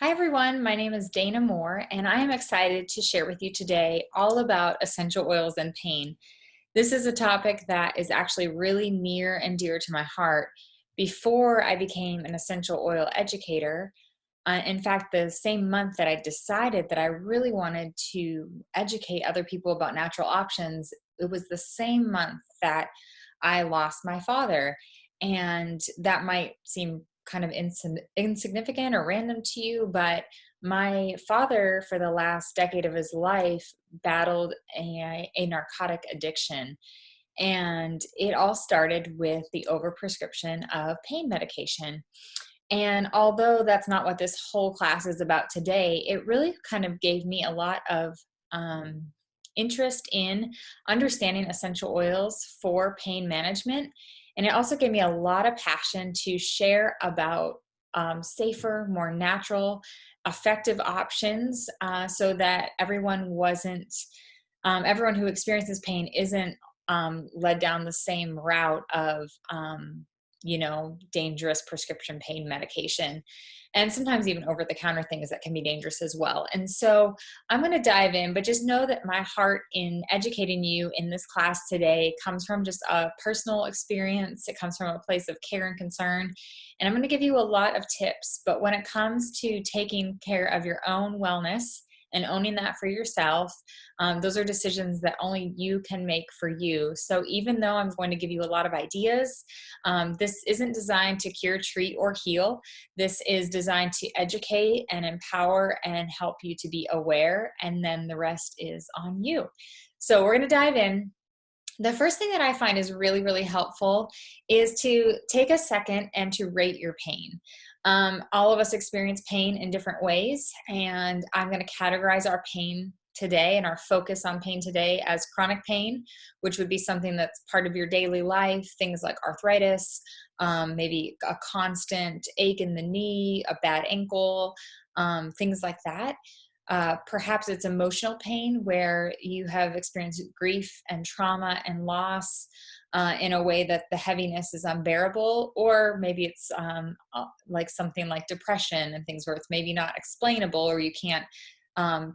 Hi, everyone. My name is Dana Moore, and I am excited to share with you today all about essential oils and pain. This is a topic that is actually really near and dear to my heart. Before I became an essential oil educator, in fact, the same month that I decided that I really wanted to educate other people about natural options, it was the same month that I lost my father. And that might seem kind of insignificant or random to you, but my father, for the last decade of his life, battled a narcotic addiction. And it all started with the overprescription of pain medication. And although that's not what this whole class is about today, it really kind of gave me a lot of um, interest in understanding essential oils for pain management. And it also gave me a lot of passion to share about safer, more natural, effective options so that everyone who experiences pain isn't led down the same route of dangerous prescription pain medication, and sometimes even over the counter things that can be dangerous as well. And so I'm going to dive in, but just know that my heart in educating you in this class today comes from just a personal experience. It comes from a place of care and concern. And I'm going to give you a lot of tips, but when it comes to taking care of your own wellness and owning that for yourself, those are decisions that only you can make for you. So even though I'm going to give you a lot of ideas, this isn't designed to cure, treat, or heal. This is designed to educate and empower and help you to be aware, and then the rest is on you. So we're going to dive in. The first thing that I find is really, really helpful is to take a second and to rate your pain. All of us experience pain in different ways, and I'm going to categorize our pain today and our focus on pain today as chronic pain, which would be something that's part of your daily life, things like arthritis, maybe a constant ache in the knee, a bad ankle, things like that. Perhaps it's emotional pain where you have experienced grief and trauma and loss in a way that the heaviness is unbearable, or maybe it's like something like depression and things where it's maybe not explainable, or you can't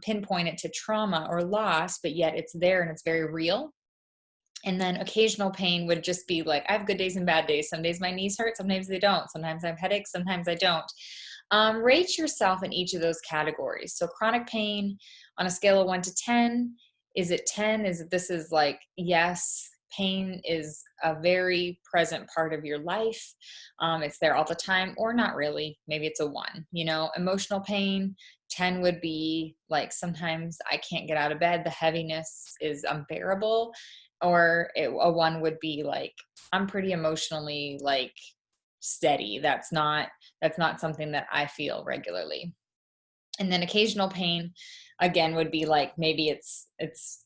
pinpoint it to trauma or loss, but yet it's there and it's very real. And then occasional pain would just be like, I have good days and bad days. Some days my knees hurt, sometimes they don't. Sometimes I have headaches, sometimes I don't. Rate yourself in each of those categories. So chronic pain on a scale of 1 to 10, is it 10? This is like, yes, pain is a very present part of your life. It's there all the time, or not really. Maybe it's a 1. Emotional pain, 10 would be like, sometimes I can't get out of bed. The heaviness is unbearable. Or a 1 would be like, I'm pretty emotionally like steady. That's not something that I feel regularly. And then occasional pain, again, would be like, maybe it's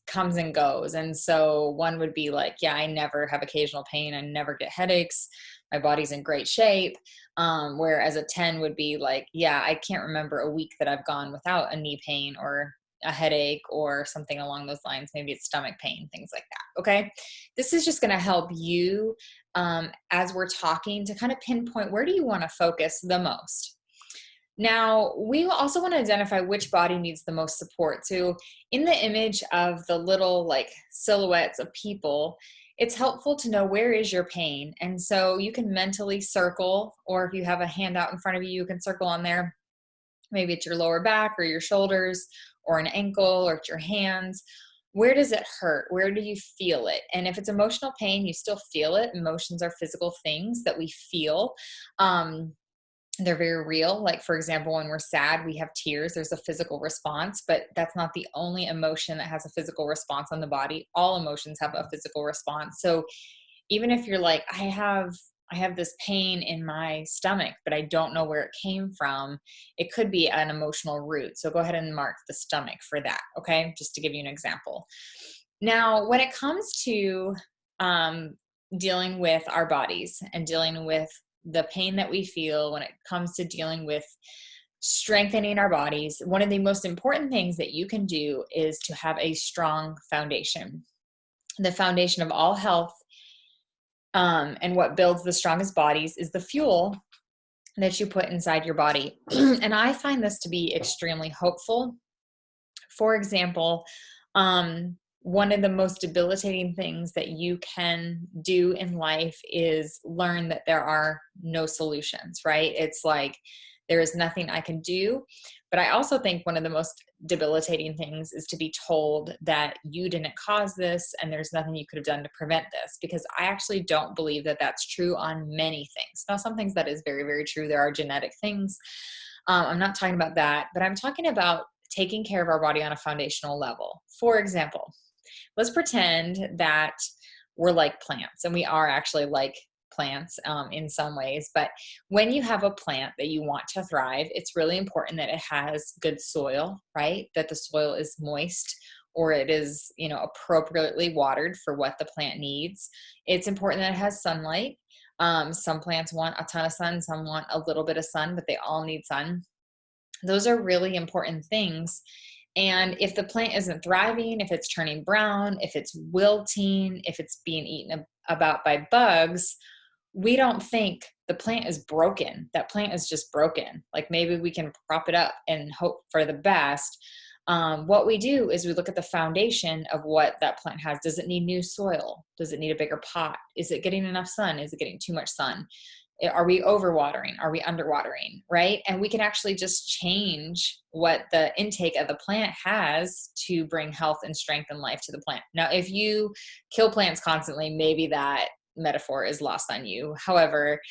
comes and goes. And so 1 would be like, yeah, I never have occasional pain. I never get headaches. My body's in great shape. Whereas a 10 would be like, yeah, I can't remember a week that I've gone without a knee pain or a headache or something along those lines. Maybe it's stomach pain, things like that. Okay. This is just going to help you as we're talking to kind of pinpoint, where do you want to focus the most? Now, we also want to identify which body needs the most support. So in the image of the little like silhouettes of people, it's helpful to know, where is your pain? And so you can mentally circle, or if you have a handout in front of you, you can circle on there. Maybe it's your lower back or your shoulders or an ankle, or it's your hands. Where does it hurt? Where do you feel it? And if it's emotional pain, you still feel it. Emotions are physical things that we feel. They're very real. Like, for example, when we're sad, we have tears. There's a physical response, but that's not the only emotion that has a physical response on the body. All emotions have a physical response. So even if you're like, I have this pain in my stomach, but I don't know where it came from, it could be an emotional root. So go ahead and mark the stomach for that. Okay. Just to give you an example. Now, when it comes to dealing with our bodies and dealing with the pain that we feel, when it comes to dealing with strengthening our bodies, one of the most important things that you can do is to have a strong foundation. The foundation of all health, and what builds the strongest bodies, is the fuel that you put inside your body. And I find this to be extremely hopeful. For example, one of the most debilitating things that you can do in life is learn that there are no solutions, right? It's like there is nothing I can do. But I also think one of the most debilitating things is to be told that you didn't cause this and there's nothing you could have done to prevent this, because I actually don't believe that that's true on many things. Now, some things that is very, very true. There are genetic things. I'm not talking about that, but I'm talking about taking care of our body on a foundational level. For example, let's pretend that we're like plants, and we are actually like plants in some ways. But when you have a plant that you want to thrive, it's really important that it has good soil, right? That the soil is moist, or it is, appropriately watered for what the plant needs. It's important that it has sunlight. Some plants want a ton of sun, some want a little bit of sun, but they all need sun. Those are really important things. And if the plant isn't thriving, if it's turning brown, if it's wilting, if it's being eaten about by bugs, we don't think the plant is broken. That plant is just broken. Like, maybe we can prop it up and hope for the best. What we do is we look at the foundation of what that plant has. Does it need new soil? Does it need a bigger pot? Is it getting enough sun? Is it getting too much sun? Are we overwatering? Are we underwatering? Right? And we can actually just change what the intake of the plant has to bring health and strength and life to the plant. Now, if you kill plants constantly, maybe that metaphor is lost on you. However,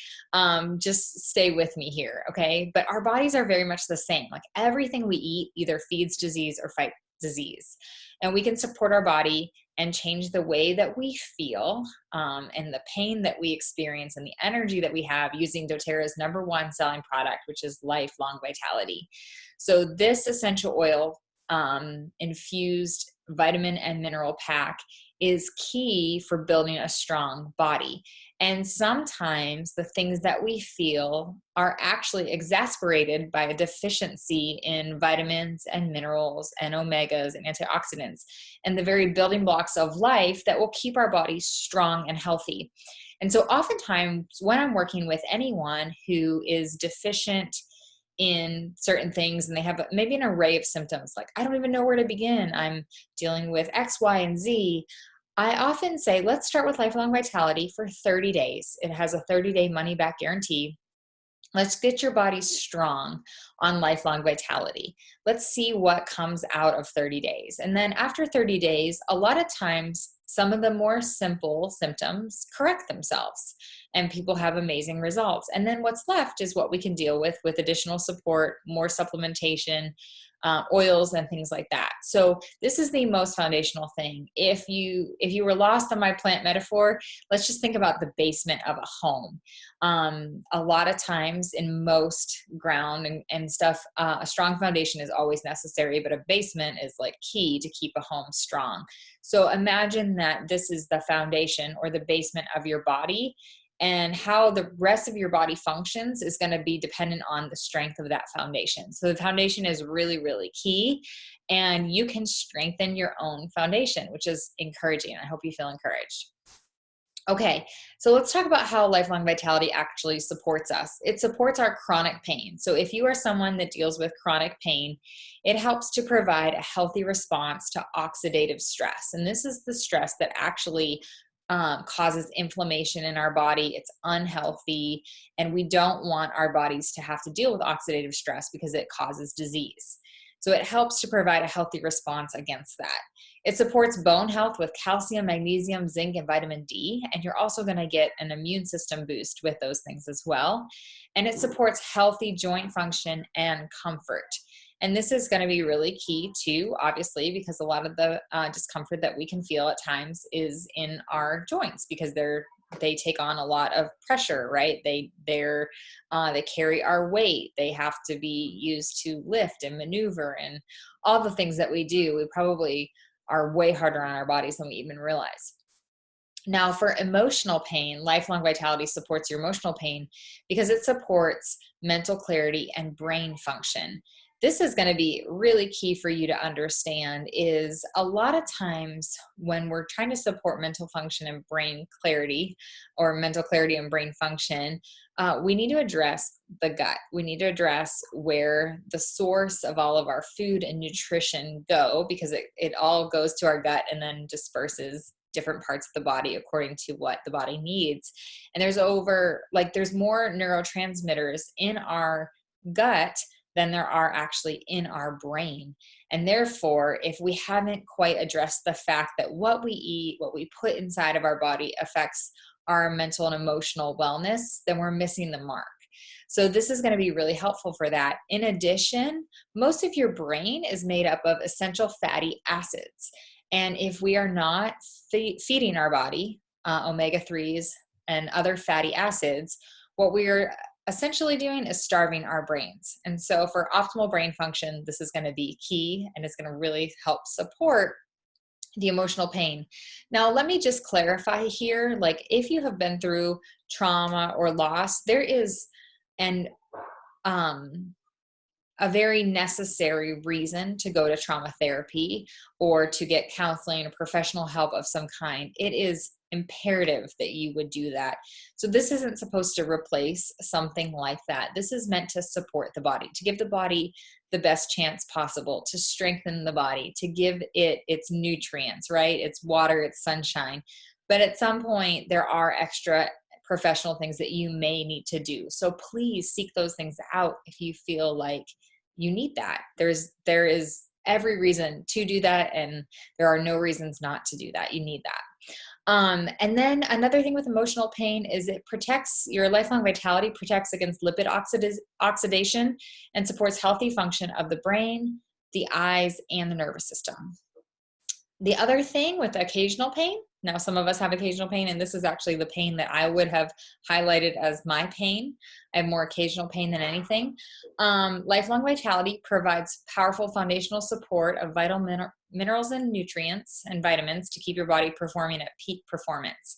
just stay with me here. Okay. But our bodies are very much the same. Like, everything we eat either feeds disease or fights disease. And we can support our body and change the way that we feel, and the pain that we experience and the energy that we have using doTERRA's #1 selling product, which is Lifelong Vitality. So this essential oil infused vitamin and mineral pack is key for building a strong body. And sometimes the things that we feel are actually exasperated by a deficiency in vitamins and minerals and omegas and antioxidants, and the very building blocks of life that will keep our bodies strong and healthy. And so oftentimes when I'm working with anyone who is deficient in certain things and they have maybe an array of symptoms, like, I don't even know where to begin, I'm dealing with X, Y, and Z, I often say, let's start with Lifelong Vitality for 30 days. It has a 30-day money-back guarantee. Let's get your body strong on Lifelong Vitality. Let's see what comes out of 30 days. And then after 30 days, a lot of times, some of the more simple symptoms correct themselves and people have amazing results. And then what's left is what we can deal with additional support, more supplementation, oils and things like that. So this is the most foundational thing. If you were lost on my plant metaphor, let's just think about the basement of a home. A lot of times in most ground and stuff, a strong foundation is always necessary, but a basement is like key to keep a home strong. So imagine that this is the foundation or the basement of your body, and how the rest of your body functions is going to be dependent on the strength of that foundation. So the foundation is really, really key, and you can strengthen your own foundation, which is encouraging. I hope you feel encouraged. Okay, so let's talk about how Lifelong Vitality actually supports us. It supports our chronic pain. So if you are someone that deals with chronic pain, it helps to provide a healthy response to oxidative stress. And this is the stress that actually causes inflammation in our body. It's unhealthy, and we don't want our bodies to have to deal with oxidative stress because it causes disease. So it helps to provide a healthy response against that. It supports bone health with calcium, magnesium, zinc, and vitamin D, and you're also going to get an immune system boost with those things as well. And it supports healthy joint function and comfort. And this is going to be really key too, obviously, because a lot of the discomfort that we can feel at times is in our joints because they take on a lot of pressure, right? They carry our weight. They have to be used to lift and maneuver and all the things that we do. We probably are way harder on our bodies than we even realize. Now, for emotional pain, Lifelong Vitality supports your emotional pain because it supports mental clarity and brain function. this is going to be really key for you to understand is a lot of times when we're trying to support mental function and brain clarity, or mental clarity and brain function, we need to address the gut. We need to address where the source of all of our food and nutrition go, because it all goes to our gut and then disperses different parts of the body according to what the body needs. And there's more neurotransmitters in our gut than there are actually in our brain. And therefore, if we haven't quite addressed the fact that what we eat, what we put inside of our body affects our mental and emotional wellness, then we're missing the mark. So this is going to be really helpful for that. In addition, most of your brain is made up of essential fatty acids. And if we are not feeding our body omega-3s and other fatty acids, what we are essentially doing is starving our brains. And so for optimal brain function, this is going to be key, and it's going to really help support the emotional pain. Now, let me just clarify here, like if you have been through trauma or loss, there is a very necessary reason to go to trauma therapy or to get counseling or professional help of some kind. It is imperative that you would do that. So this isn't supposed to replace something like that. This is meant to support the body, to give the body the best chance possible, to strengthen the body, to give it its nutrients, right? It's water, it's sunshine. But at some point, there are extra professional things that you may need to do. So please seek those things out if you feel like you need that. There is every reason to do that, and there are no reasons not to do that. You need that. And then another thing with emotional pain is it protects your lifelong vitality, protects against lipid oxidation, and supports healthy function of the brain, the eyes, and the nervous system. The other thing with occasional pain, now some of us have occasional pain, and this is actually the pain that I would have highlighted as my pain. I have more occasional pain than anything. Lifelong vitality provides powerful foundational support of vital minerals and nutrients and vitamins to keep your body performing at peak performance.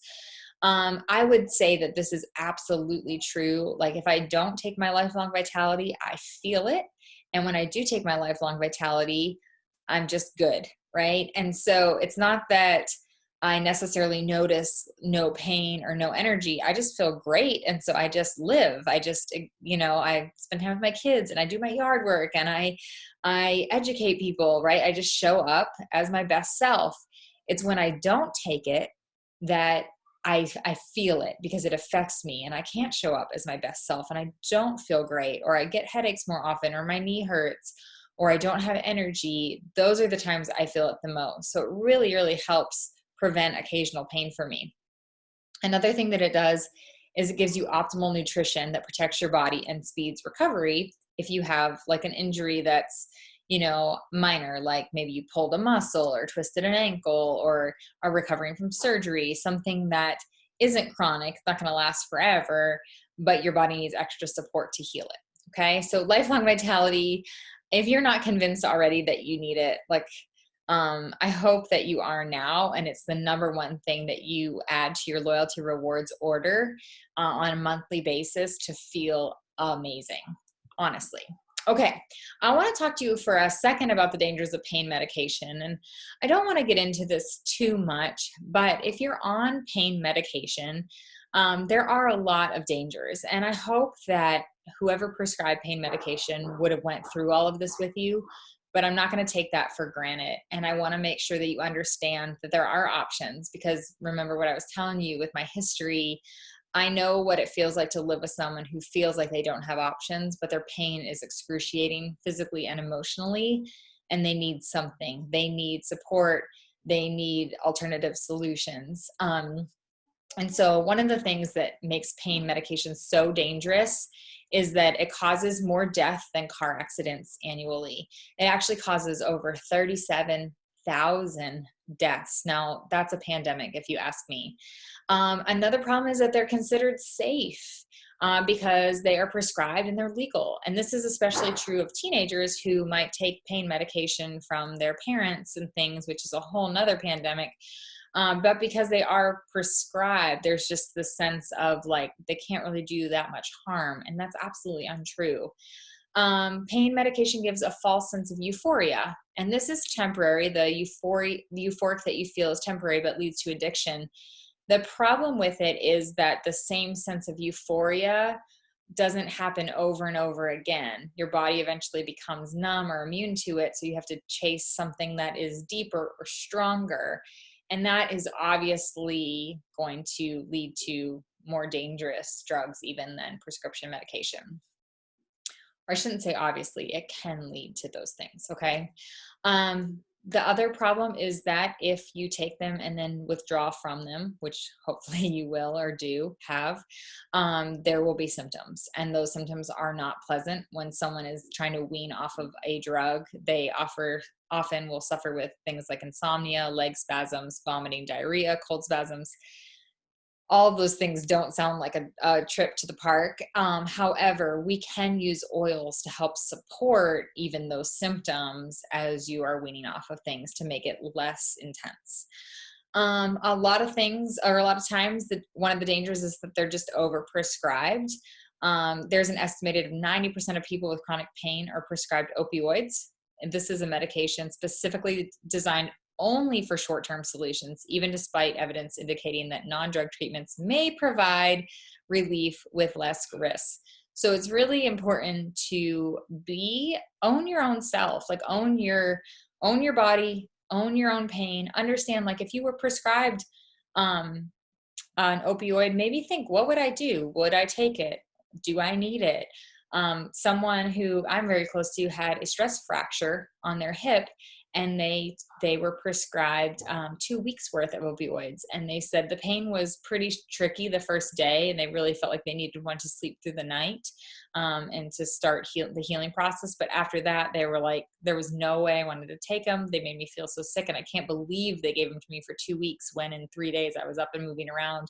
I would say that this is absolutely true. Like if I don't take my lifelong vitality, I feel it. And when I do take my lifelong vitality, I'm just good, right? And so it's not that I necessarily notice no pain or no energy. I just feel great. And so I just live. I spend time with my kids and I do my yard work and I educate people, right? I just show up as my best self. It's when I don't take it that I feel it, because it affects me and I can't show up as my best self and I don't feel great, or I get headaches more often, or my knee hurts, or I don't have energy. Those are the times I feel it the most. So it really, really helps prevent occasional pain for me. Another thing that it does is it gives you optimal nutrition that protects your body and speeds recovery if you have like an injury that's, minor, like maybe you pulled a muscle or twisted an ankle or are recovering from surgery, something that isn't chronic, it's not going to last forever, but your body needs extra support to heal it. Okay. So lifelong vitality, if you're not convinced already that you need it, I hope that you are now, and it's the number one thing that you add to your loyalty rewards order on a monthly basis to feel amazing, honestly. Okay, I want to talk to you for a second about the dangers of pain medication, and I don't want to get into this too much, but if you're on pain medication, there are a lot of dangers, and I hope that whoever prescribed pain medication would have went through all of this with you. But I'm not going to take that for granted. And I want to make sure that you understand that there are options, because remember what I was telling you with my history, I know what it feels like to live with someone who feels like they don't have options, but their pain is excruciating physically and emotionally, and they need something. They need support. They need alternative solutions. And so one of the things that makes pain medication so dangerous is that it causes more death than car accidents annually. It actually causes over 37,000 deaths. Now, that's a pandemic, if you ask me. Another problem is that they're considered safe because they are prescribed and they're legal. And this is especially true of teenagers who might take pain medication from their parents and things, which is a whole nother pandemic. But because they are prescribed, there's just the sense of like they can't really do that much harm. And that's absolutely untrue. Pain medication gives a false sense of euphoria, and this is temporary. The euphoric that you feel is temporary, but leads to addiction. The problem with it is that the same sense of euphoria doesn't happen over and over again. Your body eventually becomes numb or immune to it, so you have to chase something that is deeper or stronger. And that is obviously going to lead to more dangerous drugs even than prescription medication. Or I shouldn't say obviously, it can lead to those things, okay? The other problem is that if you take them and then withdraw from them, which hopefully you will or do have, there will be symptoms. And those symptoms are not pleasant. When someone is trying to wean off of a drug, they often will suffer with things like insomnia, leg spasms, vomiting, diarrhea, cold spasms. All of those things don't sound like a trip to the park. However, we can use oils to help support even those symptoms as you are weaning off of things to make it less intense. A lot of things, or a lot of times, that one of the dangers is that they're just overprescribed. There's an estimated 90% of people with chronic pain are prescribed opioids. And this is a medication specifically designed only for short-term solutions, even despite evidence indicating that non-drug treatments may provide relief with less risk. So it's really important to own your own self, like own your body, own your own pain. Understand, like, if you were prescribed an opioid, maybe think, what would I do? Would I take it? Do I need it? Someone who I'm very close to had a stress fracture on their hip, and they were prescribed 2 weeks worth of opioids. And they said the pain was pretty tricky the first day, and they really felt like they needed one to sleep through the night and to start the healing process. But after that, they were like, there was no way I wanted to take them. They made me feel so sick, and I can't believe they gave them to me for 2 weeks when in 3 days I was up and moving around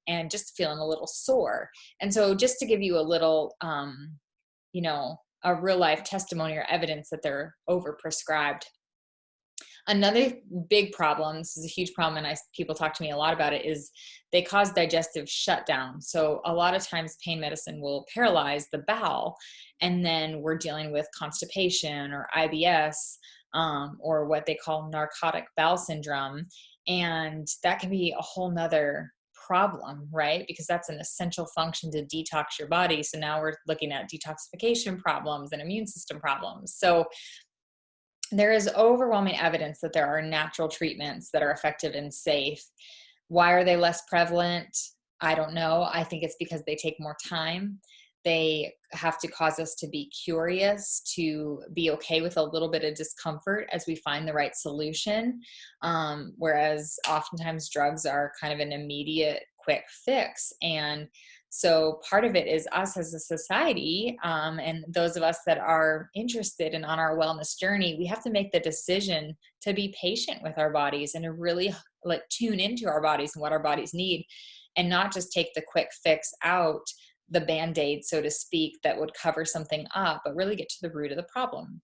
and just feeling a little sore. And so just to give you a little, a real life testimony or evidence that they're overprescribed. Another big problem, this is a huge problem, and people talk to me a lot about it, is they cause digestive shutdown. So a lot of times pain medicine will paralyze the bowel, and then we're dealing with constipation or IBS, or what they call narcotic bowel syndrome. And that can be a whole nother problem, right? Because that's an essential function to detox your body. So now we're looking at detoxification problems and immune system problems. So there is overwhelming evidence that there are natural treatments that are effective and safe. Why are they less prevalent? I don't know. I think it's because they take more time. They have to cause us to be curious, to be okay with a little bit of discomfort as we find the right solution. Whereas oftentimes drugs are kind of an immediate quick fix. And so part of it is us as a society, and those of us that are interested and on our wellness journey, we have to make the decision to be patient with our bodies and to really like tune into our bodies and what our bodies need, and not just take the quick fix out, the Band-Aid, so to speak, that would cover something up, but really get to the root of the problem.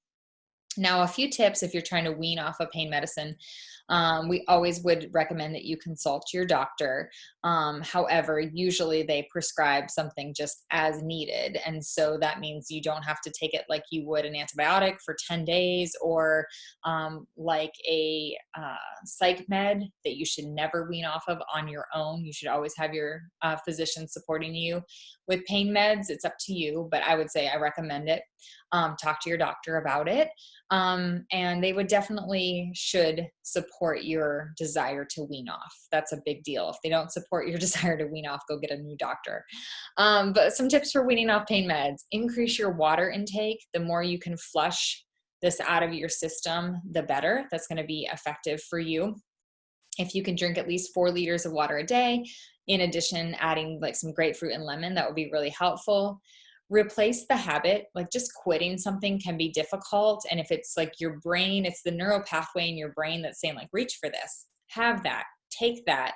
Now, a few tips if you're trying to wean off of pain medicine. We always would recommend that you consult your doctor. However, usually they prescribe something just as needed. And so that means you don't have to take it like you would an antibiotic for 10 days, or like a psych med that you should never wean off of on your own. You should always have your physician supporting you. With pain meds, it's up to you, but I would say I recommend it. Talk to your doctor about it. And they would definitely should support your desire to wean off. That's a big deal. If they don't support your desire to wean off, go get a new doctor. But some tips for weaning off pain meds: increase your water intake. The more you can flush this out of your system, the better. That's going to be effective for you. If you can drink at least 4 liters of water a day, in addition, adding like some grapefruit and lemon, that would be really helpful. Replace the habit. Like just quitting something can be difficult. And if it's like your brain, it's the neural pathway in your brain that's saying like, reach for this, have that, take that.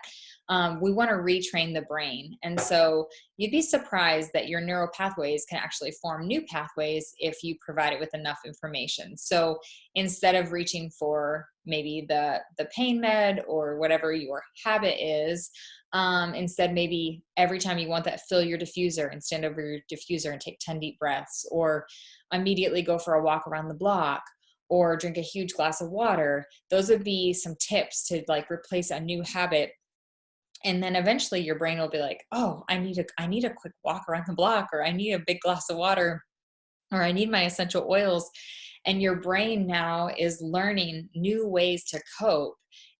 we want to retrain the brain. And so you'd be surprised that your neural pathways can actually form new pathways if you provide it with enough information. So instead of reaching for maybe the pain med or whatever your habit is, instead, maybe every time you want that, fill your diffuser and stand over your diffuser and take 10 deep breaths, or immediately go for a walk around the block, or drink a huge glass of water. Those would be some tips to like replace a new habit. And then eventually your brain will be like, oh, I need a quick walk around the block, or I need a big glass of water, or I need my essential oils. And your brain now is learning new ways to cope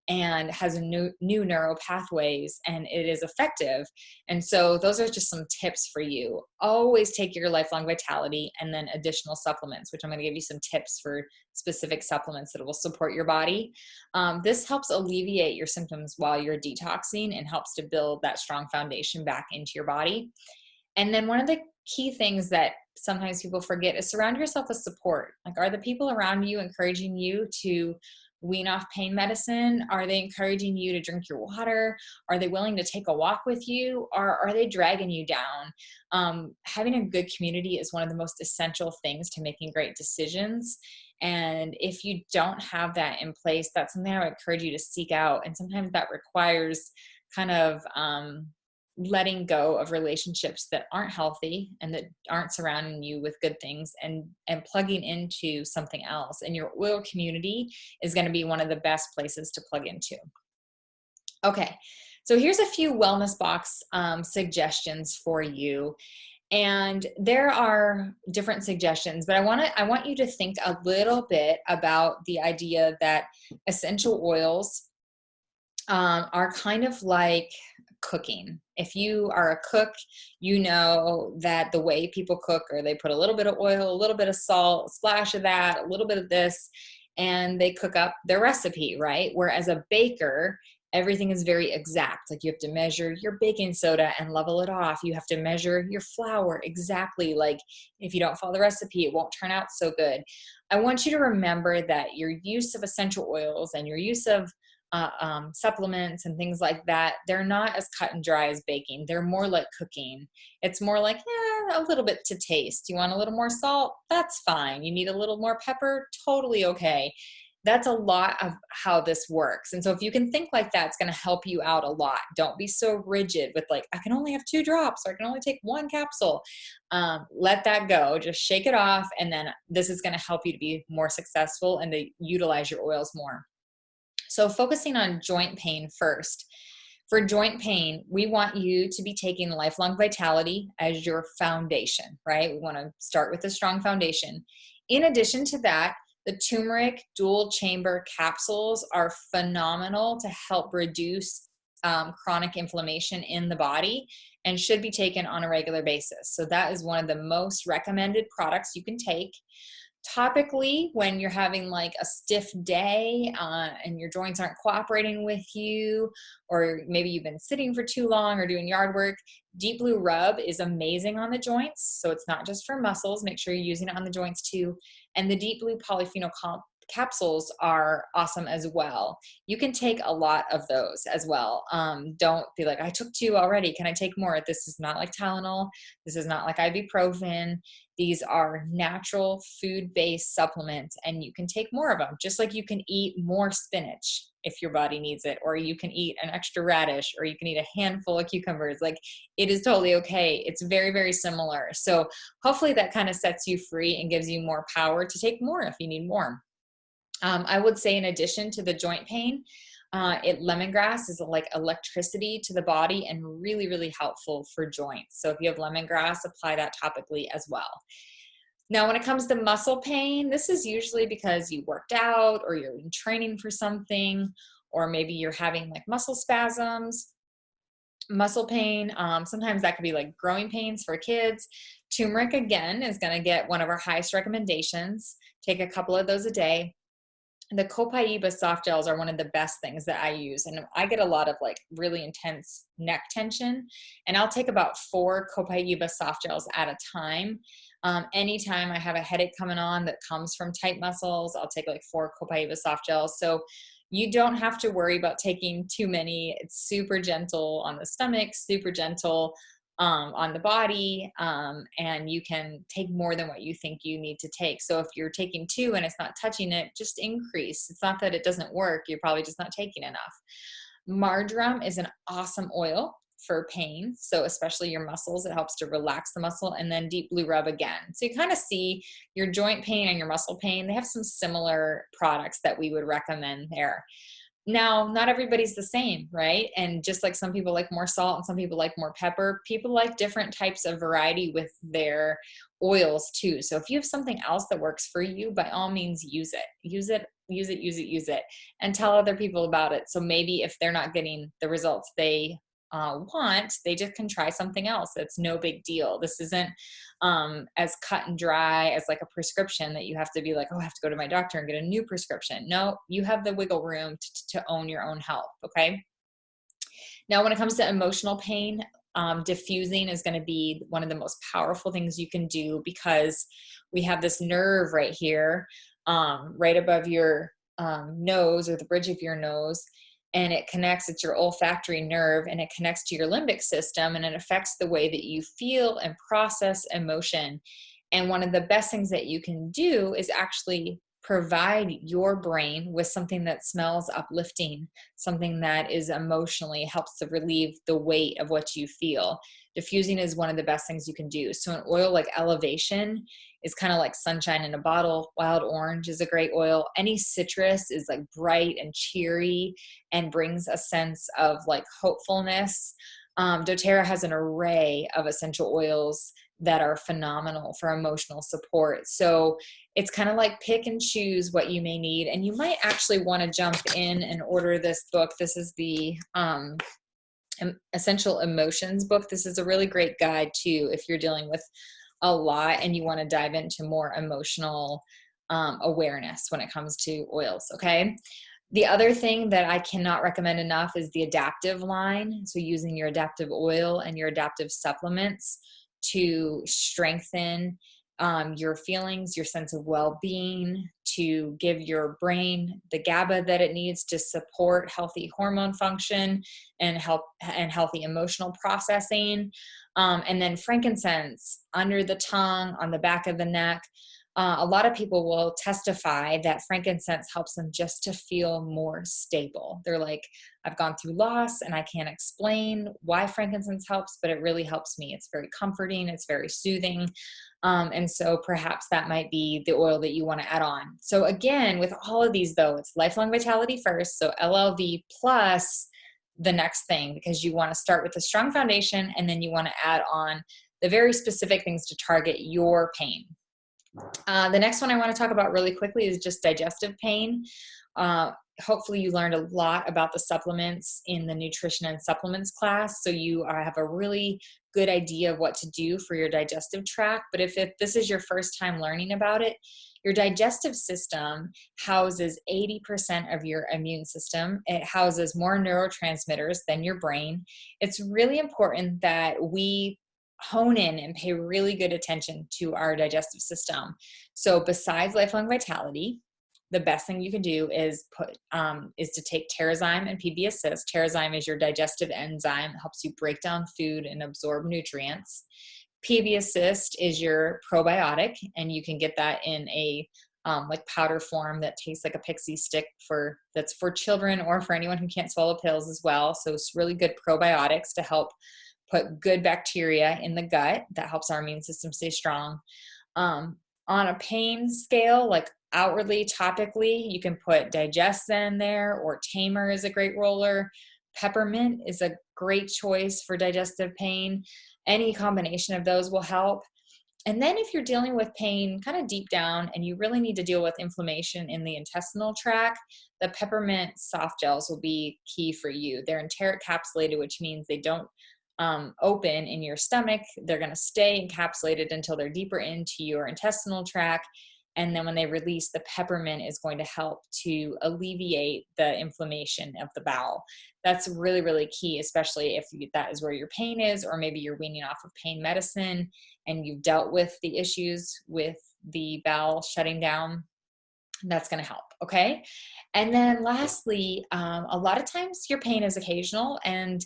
and has a new neural pathways, and it is effective. And so those are just some tips for you. Always take your Lifelong Vitality and then additional supplements, which I'm going to give you some tips for specific supplements that will support your body. This helps alleviate your symptoms while you're detoxing and helps to build that strong foundation back into your body. And then one of the key things that sometimes people forget is surround yourself with support. Like, are the people around you encouraging you to wean off pain medicine? Are they encouraging you to drink your water? Are they willing to take a walk with you? Or are they dragging you down? Having a good community is one of the most essential things to making great decisions. And if you don't have that in place, that's something I would encourage you to seek out. And sometimes that requires kind of letting go of relationships that aren't healthy and that aren't surrounding you with good things, and plugging into something else. And your oil community is going to be one of the best places to plug into. Okay, so here's a few wellness box suggestions for you. And there are different suggestions, but I want you to think a little bit about the idea that essential oils are kind of like cooking. If you are a cook, you know that the way people cook, or they put a little bit of oil, a little bit of salt, a splash of that, a little bit of this, and they cook up their recipe, right? Whereas a baker, everything is very exact. Like, you have to measure your baking soda and level it off. You have to measure your flour exactly. Like, if you don't follow the recipe, it won't turn out so good. I want you to remember that your use of essential oils and your use of supplements and things like that, they're not as cut and dry as baking. They're more like cooking. It's more like, a little bit to taste. You want a little more salt? That's fine. You need a little more pepper? Totally okay. That's a lot of how this works. And so if you can think like that, it's going to help you out a lot. Don't be so rigid with like, I can only have 2 drops, or I can only take 1 capsule. Let that go. Just shake it off. And then this is going to help you to be more successful and to utilize your oils more. So focusing on joint pain first. For joint pain, we want you to be taking Lifelong Vitality as your foundation, right? We want to start with a strong foundation. In addition to that, the turmeric dual chamber capsules are phenomenal to help reduce chronic inflammation in the body, and should be taken on a regular basis. So that is one of the most recommended products you can take. Topically, when you're having like a stiff day and your joints aren't cooperating with you, or maybe you've been sitting for too long or doing yard work, Deep Blue Rub is amazing on the joints. So it's not just for muscles. Make sure you're using it on the joints too. And the Deep Blue Polyphenol capsules are awesome as well. You can take a lot of those as well. Don't be like, I took 2 already. Can I take more? This is not like Tylenol. This is not like ibuprofen. These are natural food-based supplements, and you can take more of them, just like you can eat more spinach if your body needs it, or you can eat an extra radish, or you can eat a handful of cucumbers. Like, it is totally okay. It's very, very similar. So hopefully that kind of sets you free and gives you more power to take more if you need more. I would say, in addition to the joint pain, lemongrass is like electricity to the body and really, really helpful for joints. So if you have lemongrass, apply that topically as well. Now, when it comes to muscle pain, this is usually because you worked out, or you're in training for something, or maybe you're having like muscle spasms. Muscle pain, sometimes that could be like growing pains for kids. Turmeric, again, is going to get one of our highest recommendations. Take a couple of those a day. The Copaiba soft gels are one of the best things that I use. And I get a lot of like really intense neck tension, and I'll take about 4 Copaiba soft gels at a time. Anytime I have a headache coming on that comes from tight muscles, I'll take like 4 Copaiba soft gels. So You don't have to worry about taking too many. It's super gentle on the stomach, super gentle on the body, and you can take more than what you think you need to take. So if you're taking 2 and it's not touching it, just increase. It's not that it doesn't work. You're probably just not taking enough. Marjoram is an awesome oil for pain. So especially your muscles, it helps to relax the muscle. And then deep blue rub again. So you kind of see your joint pain and your muscle pain. They have some similar products that we would recommend there. Now, not everybody's the same, right? And just like some people like more salt and some people like more pepper, people like different types of variety with their oils too. So if you have something else that works for you, by all means, use it. Use it, use it, use it, use it, and tell other people about it. So maybe if they're not getting the results they want, they just can try something else. It's no big deal. This isn't as cut and dry as like a prescription that you have to be like, oh, I have to go to my doctor and get a new prescription. No, you have the wiggle room to own your own health. Okay. Now, when it comes to emotional pain, diffusing is going to be one of the most powerful things you can do, because we have this nerve right here, right above your nose, or the bridge of your nose, and it connects. It's your olfactory nerve, and it connects to your limbic system, and it affects the way that you feel and process emotion. And one of the best things that you can do is actually provide your brain with something that smells uplifting, something that is emotionally helps to relieve the weight of what you feel. Diffusing is one of the best things you can do. So an oil like Elevation is kind of like sunshine in a bottle. Wild orange is a great oil. Any citrus is like bright and cheery and brings a sense of like hopefulness. doTERRA has an array of essential oils that are phenomenal for emotional support. So it's kind of like pick and choose what you may need. And you might actually want to jump in and order this book. This is the Essential Emotions book. This is a really great guide too, if you're dealing with a lot and you want to dive into more emotional awareness when it comes to oils. Okay. The other thing that I cannot recommend enough is the Adaptive line. So using your Adaptive oil and your Adaptive supplements to strengthen your feelings, your sense of well-being, to give your brain the GABA that it needs to support healthy hormone function and healthy emotional processing. And then frankincense under the tongue, on the back of the neck. A lot of people will testify that frankincense helps them just to feel more stable. They're like, I've gone through loss and I can't explain why frankincense helps, but it really helps me. It's very comforting. It's very soothing. And so perhaps that might be the oil that you want to add on. So again, with all of these though, it's Lifelong Vitality first. So LLV plus the next thing, because you want to start with a strong foundation and then you want to add on the very specific things to target your pain. The next one I want to talk about really quickly is just digestive pain. Hopefully you learned a lot about the supplements in the nutrition and supplements class, so you have a really good idea of what to do for your digestive tract. But if this is your first time learning about it, your digestive system houses 80% of your immune system. It houses more neurotransmitters than your brain. It's really important that we hone in and pay really good attention to our digestive system. So besides Lifelong Vitality, the best thing you can do is to take Terrazyme and PB Assist. Terrazyme is your digestive enzyme. It helps you break down food and absorb nutrients. PB Assist is your probiotic, and you can get that in a like powder form that tastes like a pixie stick that's for children or for anyone who can't swallow pills as well. So it's really good probiotics to help put good bacteria in the gut that helps our immune system stay strong. On a pain scale, like outwardly, topically, you can put Digestin there, or Tamer is a great roller. Peppermint is a great choice for digestive pain. Any combination of those will help. And then if you're dealing with pain kind of deep down and you really need to deal with inflammation in the intestinal tract, the peppermint soft gels will be key for you. They're enteric capsulated, which means they don't open in your stomach. They're going to stay encapsulated until they're deeper into your intestinal tract. And then when they release, the peppermint is going to help to alleviate the inflammation of the bowel. That's really, really key, especially if that is where your pain is, or maybe you're weaning off of pain medicine and you've dealt with the issues with the bowel shutting down. That's going to help. Okay. And then lastly, a lot of times your pain is occasional, and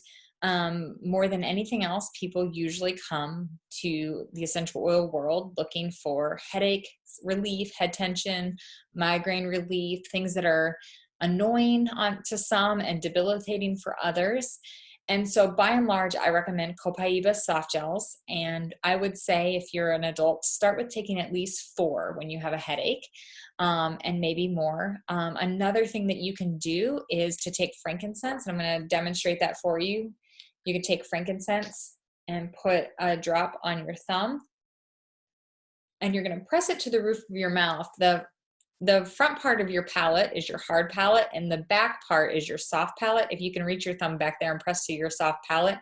more than anything else, people usually come to the essential oil world looking for headache relief, head tension, migraine relief, things that are annoying to some and debilitating for others. And so by and large, I recommend Copaiba soft gels. And I would say if you're an adult, start with taking at least 4 when you have a headache, and maybe more. Another thing that you can do is to take frankincense. And I'm going to demonstrate that for you. You can take frankincense and put a drop on your thumb, and you're going to press it to the roof of your mouth. The front part of your palate is your hard palate, and the back part is your soft palate. If you can reach your thumb back there and press to your soft palate,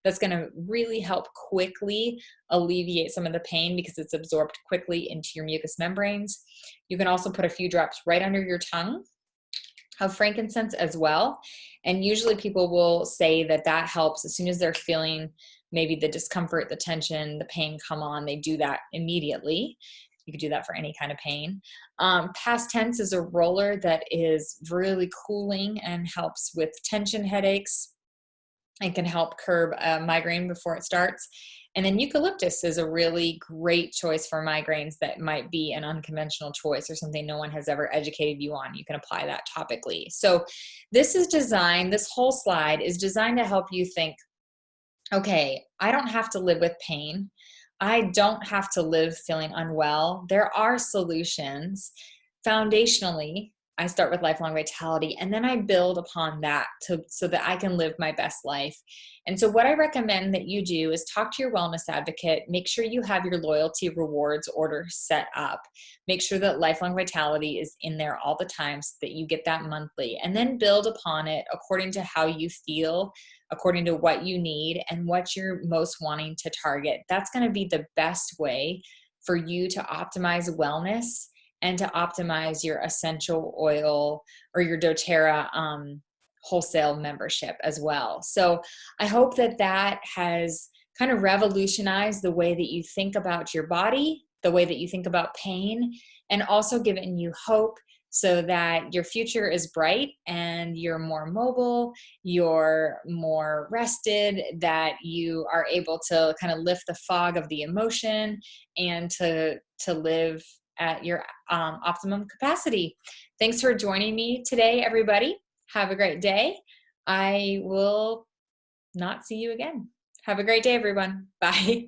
that's going to really help quickly alleviate some of the pain because it's absorbed quickly into your mucous membranes. You can also put a few drops right under your tongue of frankincense as well. And usually people will say that that helps as soon as they're feeling maybe the discomfort, the tension, the pain come on, they do that immediately. You could do that for any kind of pain. Past tense is a roller that is really cooling and helps with tension headaches. It can help curb a migraine before it starts. And then eucalyptus is a really great choice for migraines that might be an unconventional choice or something no one has ever educated you on. You can apply that topically. So this whole slide is designed to help you think, okay, I don't have to live with pain. I don't have to live feeling unwell. There are solutions. Foundationally, I start with lifelong vitality, and then I build upon that so that I can live my best life. And so what I recommend that you do is talk to your wellness advocate. Make sure you have your loyalty rewards order set up. Make sure that lifelong vitality is in there all the time so that you get that monthly, and then build upon it according to how you feel, according to what you need and what you're most wanting to target. That's going to be the best way for you to optimize wellness and to optimize your essential oil or your doTERRA wholesale membership as well. So I hope that that has kind of revolutionized the way that you think about your body, the way that you think about pain, and also given you hope so that your future is bright and you're more mobile, you're more rested, that you are able to kind of lift the fog of the emotion and to live at your optimum capacity. Thanks for joining me today, everybody. Have a great day. I will not see you again. Have a great day, everyone. Bye.